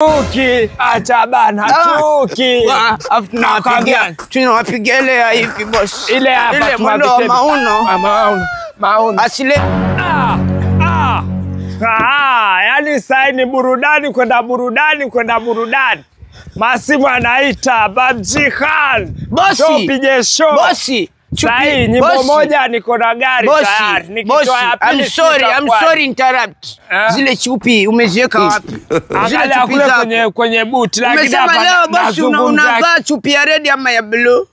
Chuki, acha bana, chuki. Tunawapigia ile hivi boss. Ile hapa tunapiga mauno. Asile. Yani sasa ni burudani kwenda burudani. Masimu anaita PUBG Khan. Bosi. Tupige show. Bosi. Sahi nyimbo moja niko na gari tayari. Nikitoa ya pili. I'm sorry interrupt. Zile chupi umeziweka wapi? Angalia kwenye boot lakini hapa. Umesema leo bosi unavaa chupi ya red ama ya blue?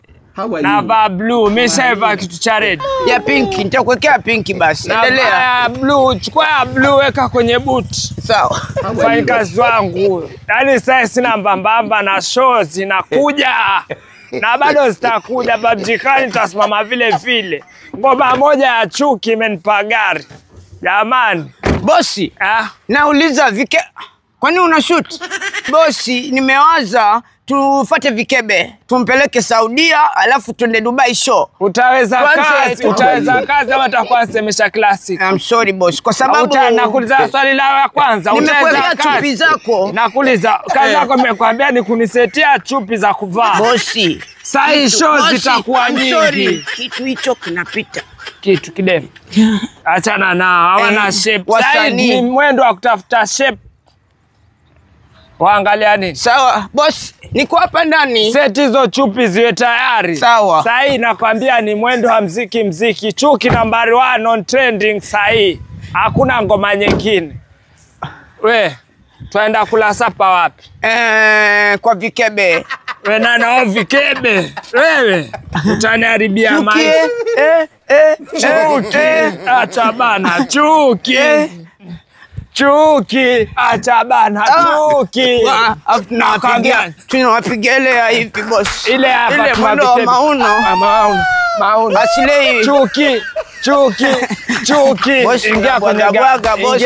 Navaa blue, nimeshaiva kitu cha red. Ya pink, nitakuwekea pink basi. Endelea. Ya blue, chukua ya blue weka kwenye boot. Sawa. Mfanyikazi wangu. Yaani sasa sina mbambamba na show zinakuja. Na bado zitakuja PUBG Khan nitasimama vile. Ngoma moja ya chuki imenipa gari. Jamani, bosi. Nauliza kwani una shoot? Bosi, nimewaza tufuate vikebe. Tumpeleke Saudia alafu tuende Dubai show. Utaweza kazi ama utakuwa semesha classic. I'm sorry boss. Kwa sababu nakuuliza swali la kwanza, utaweza chupi zako. Nakuuliza kazi yako nimekwambia ni kunisetia chupi za kuvaa. Bosi, sai show zitakuwa nyingi. Kitu hicho kinapita. Kitu kidemu. Achana nao, hawana shape. Sai ni mwendo wa kutafuta shape. Waangalia nini? Sawa, boss, niko hapa ndani. Seti hizo chupi ziwe tayari. Sawa. Sahi nakwambia ni mwendo wa mziki. Chuki nambari 1 on trending sahi. Hakuna ngoma nyingine. We, tuenda kula sapa wapi? Kwa vikebe. We nao vikebe. Wewe, utaniharibia maisha. Chuki. Acha bana, chuki. Chuki, acha bana, chuki. Tunawapigia ile hivi boss. Ile hapa mauno. Asile. Chuki. Ingia kwenye boss.